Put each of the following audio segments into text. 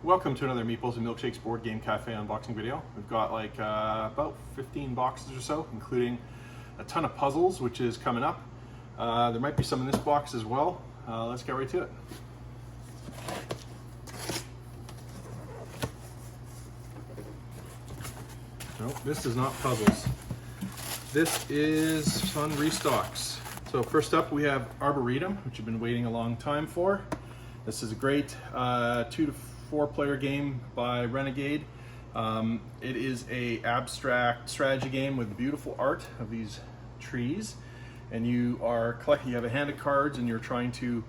Welcome to another Meeples and Milkshakes board game cafe unboxing video. We've got like about 15 boxes or so, including a ton of puzzles, which is coming up. There might be some in this box as well. Let's get right to it. Nope, this is not puzzles. This is fun restocks. So first up we have Arboretum, which you've been waiting a long time for. This is a great 2 to 4 player game by Renegade. It is a abstract strategy game with beautiful art of these trees, and you have a hand of cards and you're trying to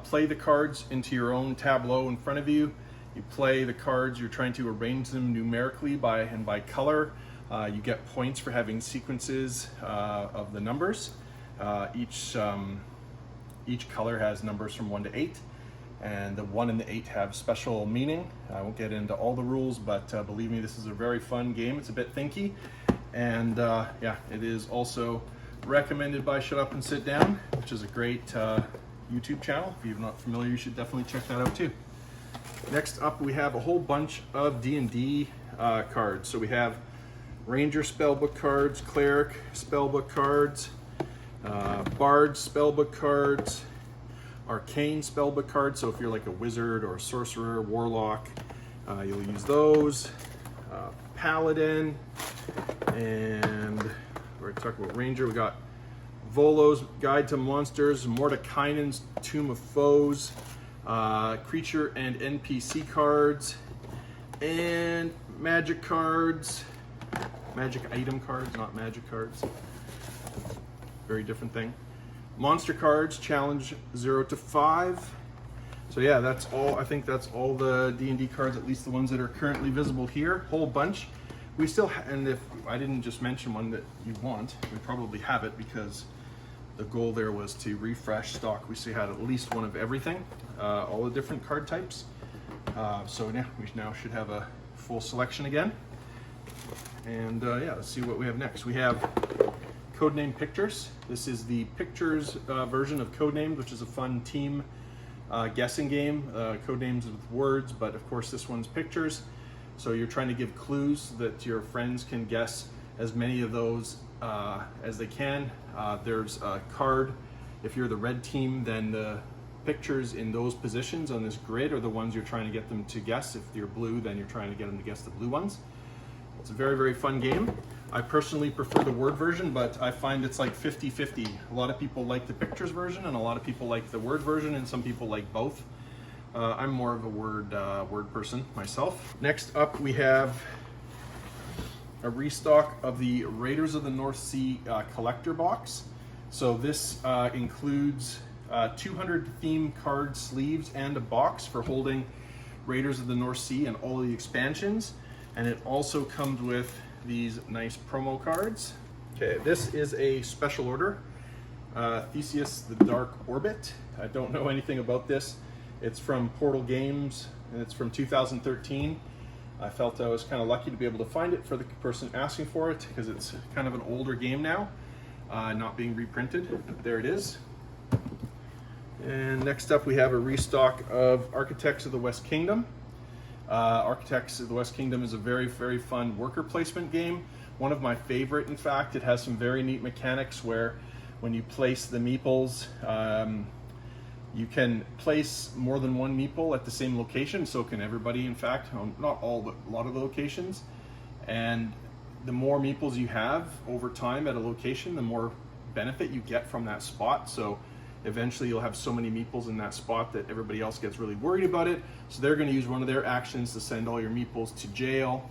play the cards into your own tableau in front of you. You play the cards, you're trying to arrange them numerically by color. You get points for having sequences of the numbers. Each color has numbers from 1 to 8. And the 1 and the 8 have special meaning. I won't get into all the rules, but believe me, this is a very fun game. It's a bit thinky, and yeah, it is also recommended by Shut Up and Sit Down, which is a great YouTube channel. If you're not familiar, you should definitely check that out too. Next up, we have a whole bunch of D&D cards. So we have Ranger Spellbook cards, Cleric Spellbook cards, Bard Spellbook cards, Arcane Spellbook cards, so if you're like a wizard or a sorcerer, warlock, you'll use those. Paladin, and we're going to talk about Ranger. We got Volo's Guide to Monsters, Mordekainen's Tomb of Foes, creature and NPC cards, and magic cards, magic item cards, not magic cards. Very different thing. Monster cards, challenge 0 to 5. So yeah, that's all. I think that's all the D&D cards, at least the ones that are currently visible here. Whole bunch. We still and if I didn't just mention one that you want, we probably have it because the goal there was to refresh stock. We still had at least one of everything, all the different card types. So yeah, we now should have a full selection again. And yeah, let's see what we have next. We have Codename Pictures. This is the Pictures version of Codenames, which is a fun team guessing game. Codenames with words, but of course this one's pictures. So you're trying to give clues that your friends can guess as many of those as they can. There's a card. If you're the red team, then the pictures in those positions on this grid are the ones you're trying to get them to guess. If you're blue, then you're trying to get them to guess the blue ones. It's a very, very fun game. I personally prefer the word version, but I find it's like 50-50. A lot of people like the pictures version, and a lot of people like the word version, and some people like both. I'm more of a word person myself. Next up, we have a restock of the Raiders of the North Sea collector box. So this includes 200 theme card sleeves and a box for holding Raiders of the North Sea and all of the expansions. And it also comes with these nice promo cards. Okay, this is a special order. Theseus, the Dark Orbit. I don't know anything about this. It's from Portal Games, and it's from 2013. I felt I was kind of lucky to be able to find it for the person asking for it, because it's kind of an older game now, not being reprinted. There it is. And next up we have a restock of Architects of the West Kingdom. Architects of the West Kingdom is a very, very fun worker placement game. One of my favorite, in fact. It has some very neat mechanics where when you place the meeples, you can place more than one meeple at the same location, so can everybody, in fact. Not all, but a lot of the locations. And the more meeples you have over time at a location, the more benefit you get from that spot. So eventually you'll have so many meeples in that spot that everybody else gets really worried about it. So they're going to use one of their actions to send all your meeples to jail,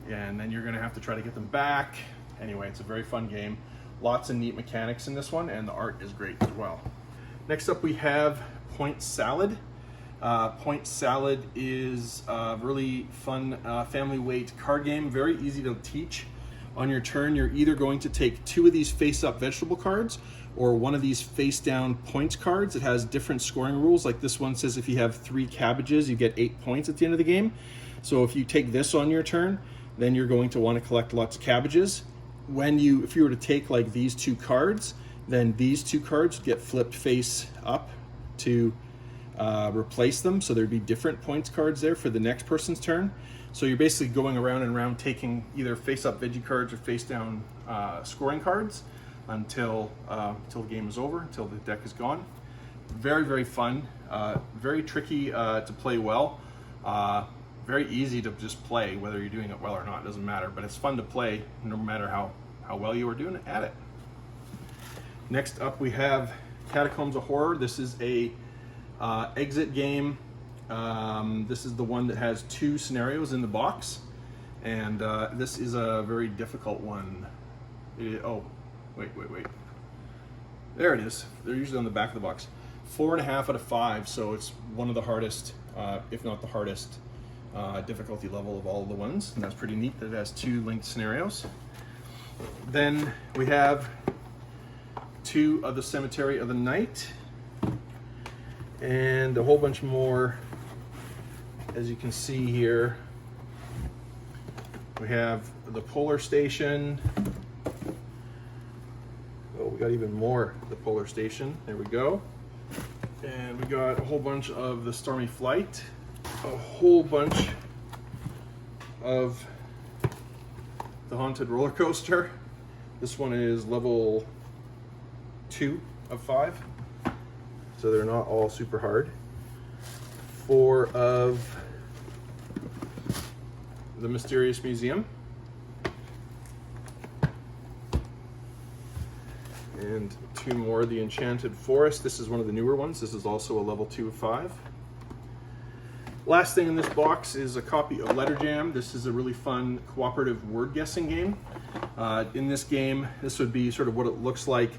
and then you're going to have to try to get them back. Anyway, it's a very fun game. Lots of neat mechanics in this one, and the art is great as well. Next up we have Point Salad. Point Salad is a really fun family weight card game, very easy to teach. On your turn, you're either going to take 2 of these face-up vegetable cards or one of these face-down points cards. It has different scoring rules. Like this one says if you have 3 cabbages, you get 8 points at the end of the game. So if you take this on your turn, then you're going to want to collect lots of cabbages. If you were to take like these 2 cards, then these 2 cards get flipped face up to replace them, so there'd be different points cards there for the next person's turn. So you're basically going around and around taking either face-up veggie cards or face-down scoring cards until the game is over, until the deck is gone. Very, very fun. Very tricky to play well. Very easy to just play, whether you're doing it well or not, it doesn't matter. But it's fun to play no matter how well you are doing at it. Next up we have Catacombs of Horror. This is a exit game. This is the one that has 2 scenarios in the box, and this is a very difficult one. Oh, wait. There it is. They're usually on the back of the box. 4.5 out of 5, so it's one of the hardest, if not the hardest, difficulty level of all of the ones, and that's pretty neat that it has 2 linked scenarios. Then we have 2 of the Cemetery of the Night, and a whole bunch more. As you can see here, we have the Polar Station. Oh, we got even more. The Polar Station. There we go. And we got a whole bunch of the Stormy Flight, a whole bunch of the Haunted Roller Coaster. This one is level 2 of 5, so they're not all super hard. 4 of the Mysterious Museum, and 2 more, the Enchanted Forest. This is one of the newer ones. This is also a level 2 of 5. Last thing in this box is a copy of Letter Jam. This is a really fun cooperative word guessing game. In this game, this would be sort of what it looks like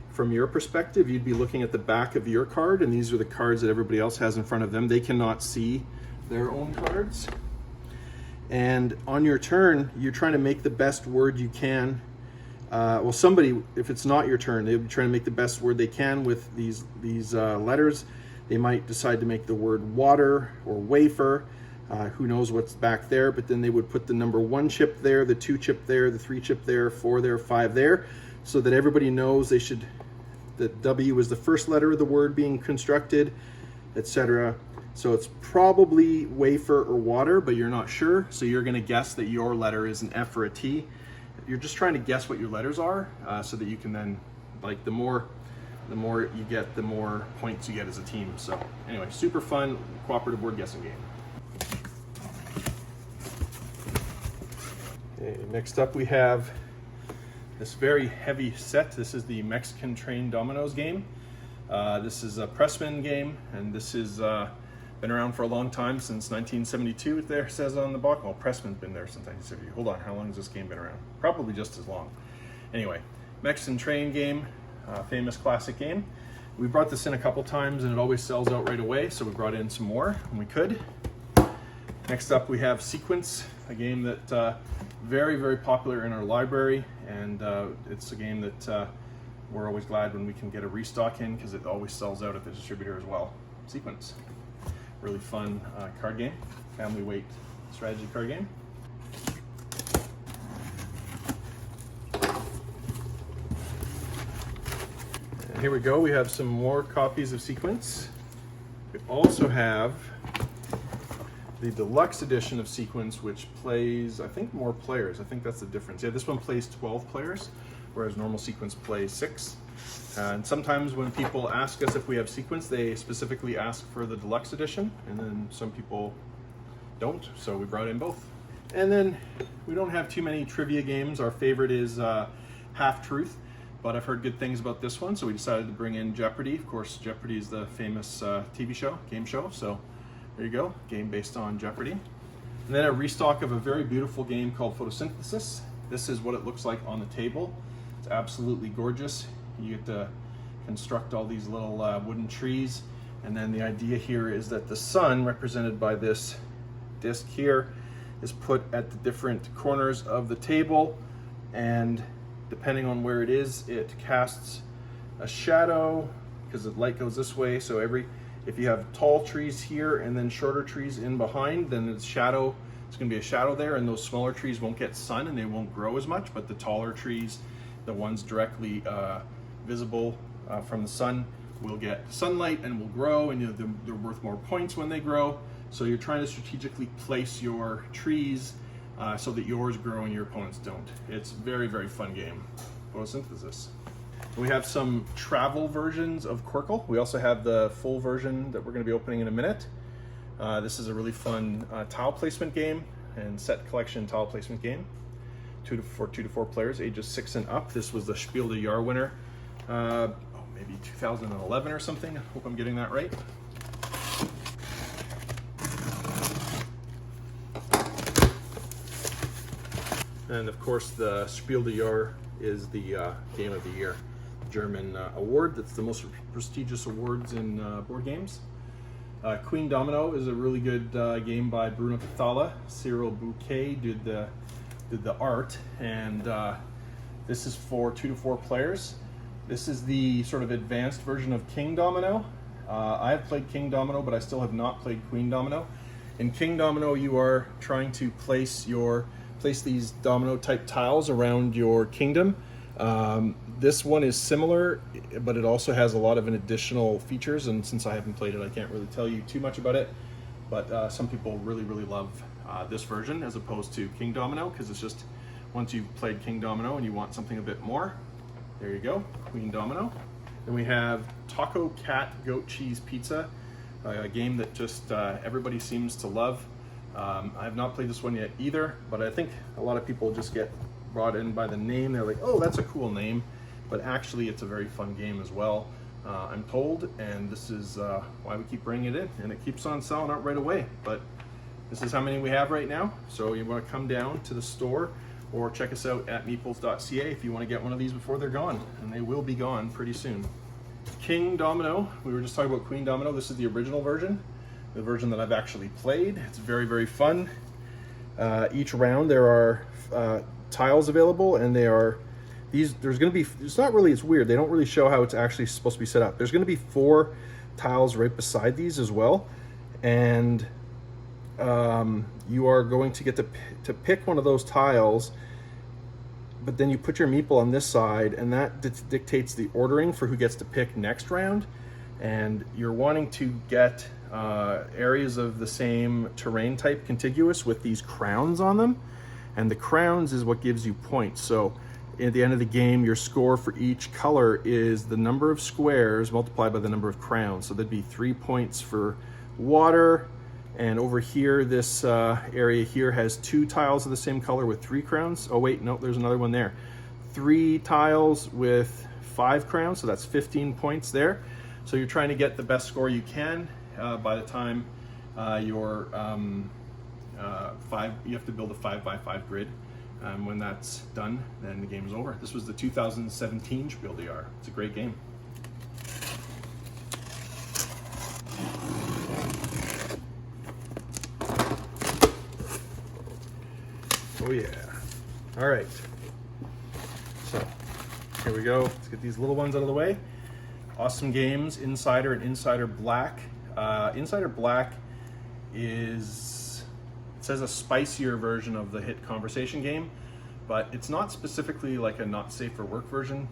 from your perspective. You'd be looking at the back of your card, and these are the cards that everybody else has in front of them. They cannot see their own cards. And on your turn, you're trying to make the best word you can. Well, somebody, if it's not your turn, they'll be trying to make the best word they can with these letters. They might decide to make the word water or wafer. Who knows what's back there, but then they would put the number 1 chip there, the 2 chip there, the 3 chip there, 4 there, 5 there, so that everybody knows that W is the first letter of the word being constructed, etc. So it's probably wafer or water, but you're not sure, so you're going to guess that your letter is an F or a T. You're just trying to guess what your letters are, so that you can then, like, the more you get, the more points you get as a team. So anyway, super fun cooperative word guessing game. Okay, next up we have this very heavy set. This is the Mexican Train Dominoes game. This is a Pressman game, and this is been around for a long time, since 1972. There says on the box. Well, Pressman's been there since 1972. Hold on, how long has this game been around? Probably just as long. Anyway, Mexican Train game, famous classic game. We brought this in a couple times, and it always sells out right away, so we brought in some more when we could. Next up we have Sequence, a game that very, very popular in our library, and it's a game that we're always glad when we can get a restock in, because it always sells out at the distributor as well. Sequence, really fun card game, family weight strategy card game. And here we go, we have some more copies of Sequence. We also have the Deluxe edition of Sequence, which plays, I think, more players. I think that's the difference. Yeah, this one plays 12 players, whereas normal Sequence plays 6. And sometimes when people ask us if we have Sequence, they specifically ask for the Deluxe edition, and then some people don't, so we brought in both. And then we don't have too many trivia games. Our favorite is Half Truth, but I've heard good things about this one, so we decided to bring in Jeopardy. Of course, Jeopardy is the famous TV show, game show, so there you go, game based on Jeopardy. And then a restock of a very beautiful game called Photosynthesis. This is what it looks like on the table. It's absolutely gorgeous. You get to construct all these little wooden trees, and then the idea here is that the sun, represented by this disc here, is put at the different corners of the table, and depending on where it is, it casts a shadow, because the light goes this way, so if you have tall trees here and then shorter trees in behind, then it's going to be a shadow there, and those smaller trees won't get sun and they won't grow as much, but the taller trees, the ones directly visible from the sun, will get sunlight and will grow, and they're worth more points when they grow. So you're trying to strategically place your trees so that yours grow and your opponents don't. It's very, very fun game. Photosynthesis. We have some travel versions of Qwirkle. We also have the full version that we're going to be opening in a minute. This is a really fun tile placement game and set collection tile placement game. 2 to 4 players, ages 6 and up. This was the Spiel des Jahres winner, maybe 2011 or something. I hope I'm getting that right. And of course, the Spiel des Jahres is the game of the year, German award. That's the most prestigious awards in board games. Queendomino is a really good game by Bruno Cathala. Cyril Bouquet did the art, and this is for 2 to 4 players. This is the sort of advanced version of Kingdomino. I have played Kingdomino, but I still have not played Queendomino. In Kingdomino, you are trying to place these domino type tiles around your kingdom. This one is similar, but it also has a lot of additional features, and since I haven't played it, I can't really tell you too much about it. But some people really, really love this version as opposed to Kingdomino, because it's just, once you've played Kingdomino and you want something a bit more, there you go, Queendomino. Then we have Taco Cat Goat Cheese Pizza, a game that just everybody seems to love. I have not played this one yet either, but I think a lot of people just get brought in by the name. They're like, oh, that's a cool name, but actually it's a very fun game as well, I'm told, and this is why we keep bringing it in, and it keeps on selling out right away. But this is how many we have right now, so you want to come down to the store or check us out at meeples.ca if you want to get one of these before they're gone, and they will be gone pretty soon. Kingdomino, we were just talking about Queendomino. This is the original version, the version that I've actually played. It's very, very fun. Each round there are tiles available, and there's going to be, it's weird, they don't really show how it's actually supposed to be set up. There's going to be 4 tiles right beside these as well, and you are going to get to pick one of those tiles, but then you put your meeple on this side, and that dictates the ordering for who gets to pick next round. And you're wanting to get areas of the same terrain type contiguous with these crowns on them, and the crowns is what gives you points. So at the end of the game, your score for each color is the number of squares multiplied by the number of crowns. So there'd be 3 points for water, and over here, this area here has 2 tiles of the same color with 3 crowns. Oh wait, no, there's another one there. 3 tiles with 5 crowns, so that's 15 points there. So you're trying to get the best score you can by the time you have to build a 5x5 grid. When that's done, then the game's over. This was the 2017 Spiel des Jahres. It's a great game. Oh yeah. All right. So here we go. Let's get these little ones out of the way. Awesome Games, Insider and Insider Black. Insider Black is, it says a spicier version of the hit conversation game, but it's not specifically like a not safe for work version.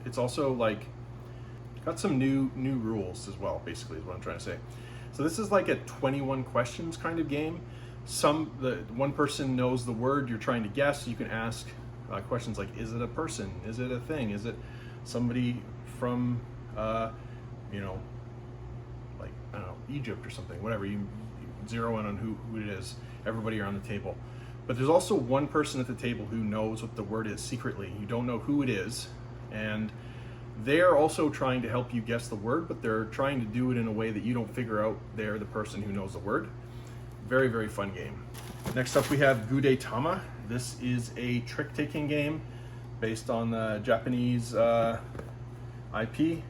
It's also like got some new rules as well, basically is what I'm trying to say. So this is like a 21 questions kind of game. One person knows the word you're trying to guess. You can ask questions like, is it a person? Is it a thing? Is it somebody from, like, I don't know, Egypt or something, whatever. You zero in on who it is, everybody around the table. But there's also one person at the table who knows what the word is secretly. You don't know who it is, and they're also trying to help you guess the word, but they're trying to do it in a way that you don't figure out they're the person who knows the word. Very, very fun game. Next up we have Gudetama. This is a trick-taking game based on the Japanese IP.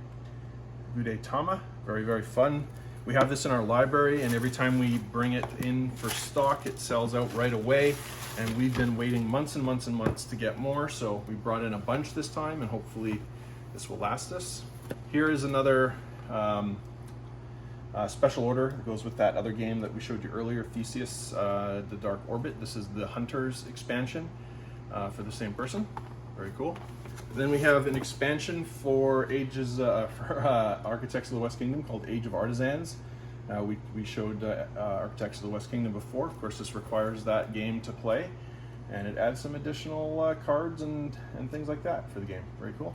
Gudetama, very, very fun. We have this in our library, and every time we bring it in for stock, it sells out right away. And we've been waiting months and months and months to get more, so we brought in a bunch this time, and hopefully this will last us. Here is another special order that goes with that other game that we showed you earlier, Theseus, the Dark Orbit. This is the Hunters expansion for the same person. Very cool. Then we have an expansion for Architects of the West Kingdom called Age of Artisans. We showed Architects of the West Kingdom before. Of course, this requires that game to play, and it adds some additional cards and things like that for the game. Very cool.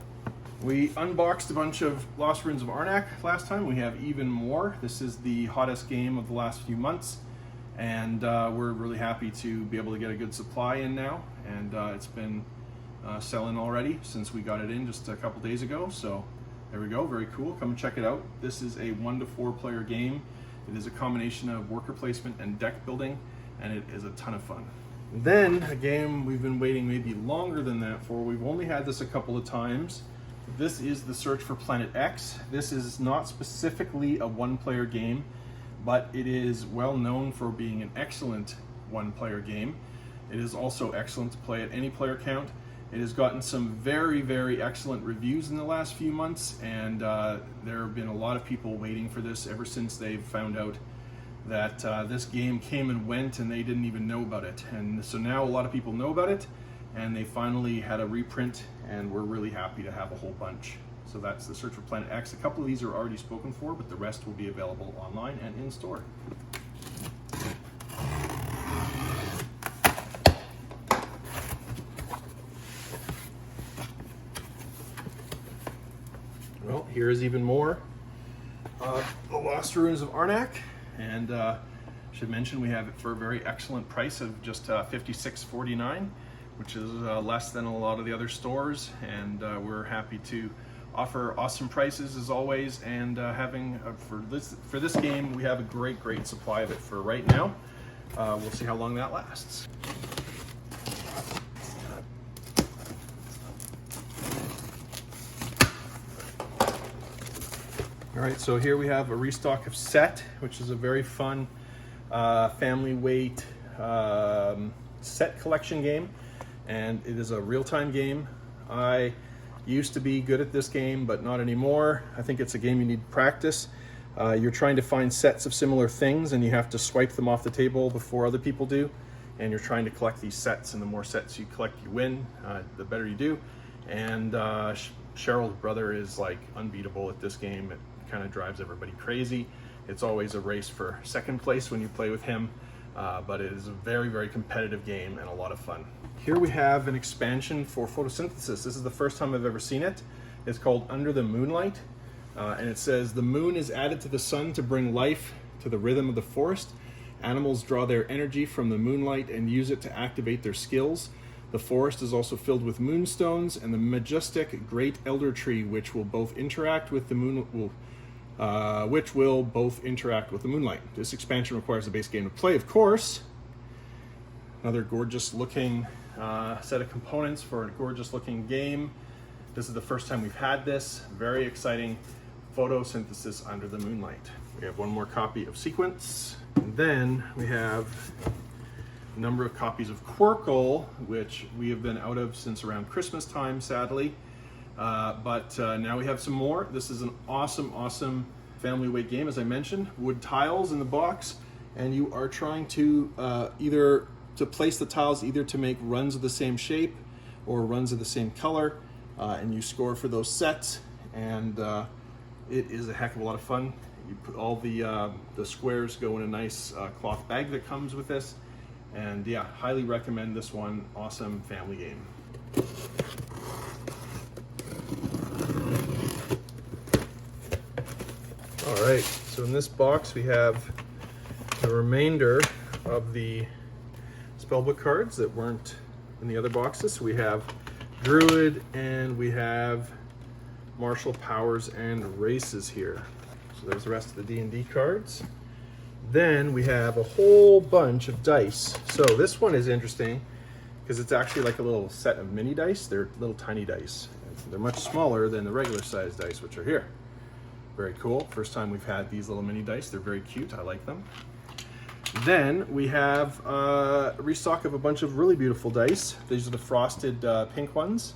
We unboxed a bunch of Lost Ruins of Arnak last time. We have even more. This is the hottest game of the last few months, and we're really happy to be able to get a good supply in now, and it's been selling already since we got it in just a couple days ago. So there we go, very cool. Come and check it out. This is a 1 to 4 player game. It is a combination of worker placement and deck building, and it is a ton of fun. Then a game we've been waiting maybe longer than that for. We've only had this a couple of times. This is The Search for Planet X. This is not specifically a 1 player game, but it is well known for being an excellent 1 player game. It is also excellent to play at any player count. It has gotten some very, very excellent reviews in the last few months, and there have been a lot of people waiting for this ever since they've found out that this game came and went and they didn't even know about it. And so now a lot of people know about it, and they finally had a reprint, and we're really happy to have a whole bunch. So that's The Search for Planet X. A couple of these are already spoken for, but the rest will be available online and in store. Well, here's even more The Lost Ruins of Arnak, and should mention we have it for a very excellent price of just $56.49, which is less than a lot of the other stores, and we're happy to offer awesome prices as always, and having for this game we have a great supply of it for right now. We'll see how long that lasts. All right, so here we have a restock of Set, which is a very fun family weight set collection game, and it is a real-time game. I used to be good at this game, but not anymore. I think it's a game you need practice. You're trying to find sets of similar things, and you have to swipe them off the table before other people do, and you're trying to collect these sets, and the more sets you collect, you win, the better you do. And Cheryl's brother is like unbeatable at this game. It kind of drives everybody crazy. It's always a race for second place when you play with him, but it is a very competitive game and a lot of fun. Here we have an expansion for Photosynthesis. This is the first time I've ever seen it. It's called Under the Moonlight, and it says the moon is added to the sun to bring life to the rhythm of the forest. Animals draw their energy from the moonlight and use it to activate their skills. The forest is also filled with moonstones and the majestic great elder tree, which will both interact with the moonlight. This expansion requires the base game to play, of course. Another gorgeous looking set of components for a gorgeous looking game. This is the first time we've had this. Very exciting. Photosynthesis Under the Moonlight. We have one more copy of Sequence. And then we have a number of copies of Qwirkle, which we have been out of since around Christmas time, sadly. But now we have some more. This is an awesome family weight game, as I mentioned. Wood tiles in the box, and you are trying to either to place the tiles either to make runs of the same shape or runs of the same color, and you score for those sets. And it is a heck of a lot of fun. You put all the squares go in a nice cloth bag that comes with this, and yeah, highly recommend this one. Awesome family game. All right, so in this box we have the remainder of the Spellbook cards that weren't in the other boxes. So we have Druid, and we have Martial Powers and Races here. So there's the rest of the D&D cards. Then we have a whole bunch of dice. So this one is interesting because it's actually like a little set of mini dice. They're little tiny dice. They're much smaller than the regular size dice, which are here. Very cool. First time we've had these little mini dice. They're very cute. I like them. Then we have a restock of a bunch of really beautiful dice. These are the frosted pink ones.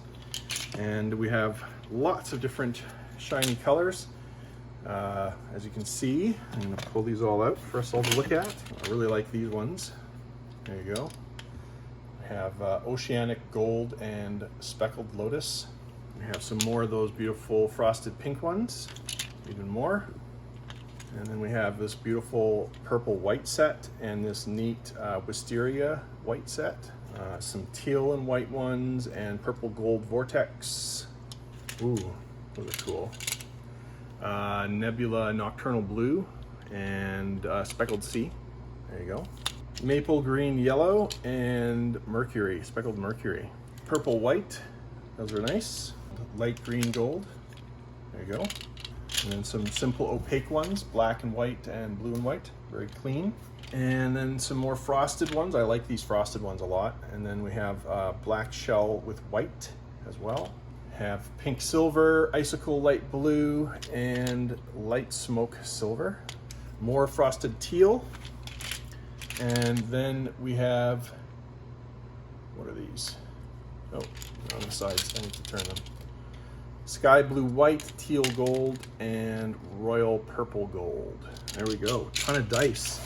And we have lots of different shiny colors. As you can see, I'm going to pull these all out for us all to look at. I really like these ones. There you go. We have Oceanic Gold and Speckled Lotus. We have some more of those beautiful frosted pink ones, even more. And then we have this beautiful purple white set and this neat wisteria white set. Some teal and white ones and purple gold vortex. Ooh, those are cool. Nebula nocturnal blue and speckled sea. There you go. Maple green yellow and mercury, speckled mercury. Purple white, those are nice. Light green gold, there you go. And then some simple opaque ones, black and white and blue and white, very clean. And then some more frosted ones. I like these frosted ones a lot. And then we have black shell with white as well. Have pink silver, icicle light blue, and light smoke silver. More frosted teal. And then we have, what are these? Oh, on the sides, I need to turn them. Sky blue white, teal gold, and royal purple gold. There we go, ton of dice.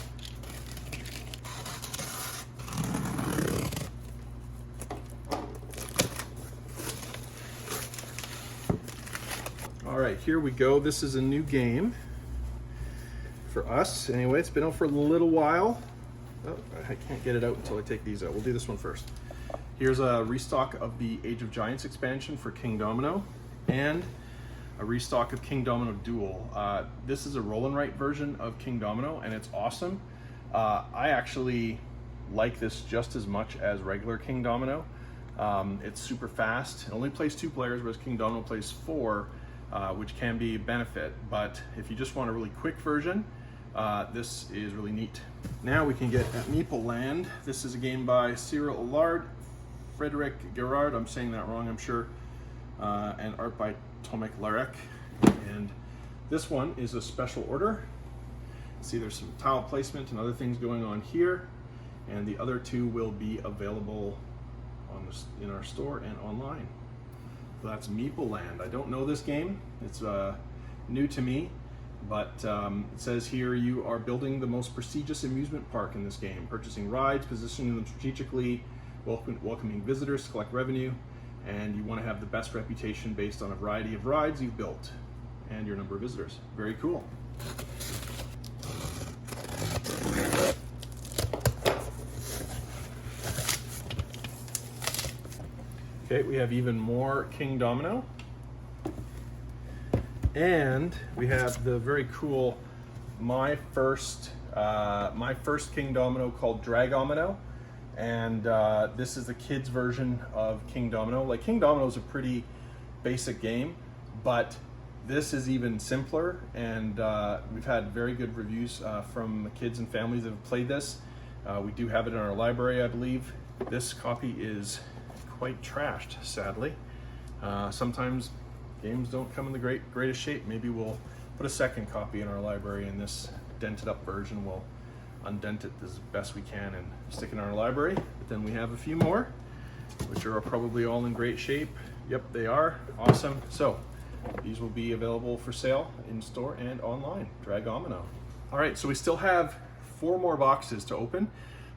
All right, here we go. This is a new game for us. Anyway, it's been out for a little while. Oh, I can't get it out until I take these out. We'll do this one first. Here's a restock of the Age of Giants expansion for Kingdomino and a restock of Kingdomino Duel. This is a roll and write version of Kingdomino and it's awesome. I actually like this just as much as regular Kingdomino. It's super fast. It only plays 2 players, whereas Kingdomino plays 4, which can be a benefit. But if you just want a really quick version, this is really neat. Now we can get at Meeple Land. This is a game by Cyril Allard, Frederic Gerard, I'm saying that wrong, I'm sure, and art by Tomek Larek. And this one is a special order. See, there's some tile placement and other things going on here, and the other 2 will be available on in our store and online. So that's Meeple Land. I don't know this game. It's new to me, but it says here you are building the most prestigious amusement park in this game, purchasing rides, positioning them strategically, welcoming visitors to collect revenue, and you want to have the best reputation based on a variety of rides you've built and your number of visitors. Very cool. Okay, we have even more Kingdomino. And we have the very cool my first Kingdomino called Dragomino. And this is the kids version of Kingdomino. Like, Kingdomino is a pretty basic game, but this is even simpler, and we've had very good reviews from kids and families that have played this. We do have it in our library, I believe. This copy is quite trashed, sadly. Sometimes games don't come in the greatest shape. Maybe we'll put a second copy in our library, and this dented up version will undent it as best we can and stick it in our library. But then we have a few more, which are probably all in great shape. Yep, they are. Awesome. So these will be available for sale in store and online. Dragomino. All right, so we still have 4 more boxes to open.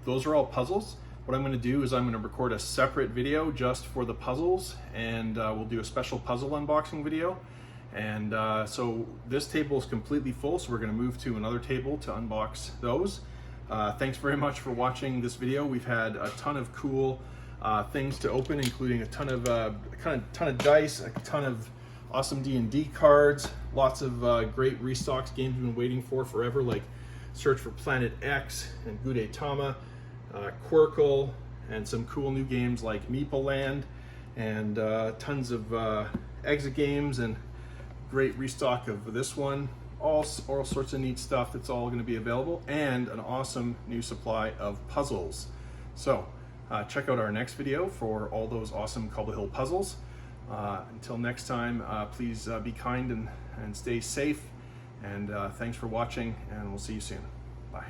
Those are all puzzles. What I'm going to do is I'm going to record a separate video just for the puzzles, and we'll do a special puzzle unboxing video. And so this table is completely full, so we're going to move to another table to unbox those. Thanks very much for watching this video. We've had a ton of cool things to open, including a ton of dice, a ton of awesome D&D cards, lots of great restocks, games we've been waiting for forever, like Search for Planet X and Gudetama, Qwirkle, and some cool new games like Meeple Land, and tons of exit games and great restock of this one. All sorts of neat stuff that's all going to be available, and an awesome new supply of puzzles. So check out our next video for all those awesome Cobble Hill puzzles. Until next time, please be kind and stay safe, and thanks for watching, and we'll see you soon. Bye.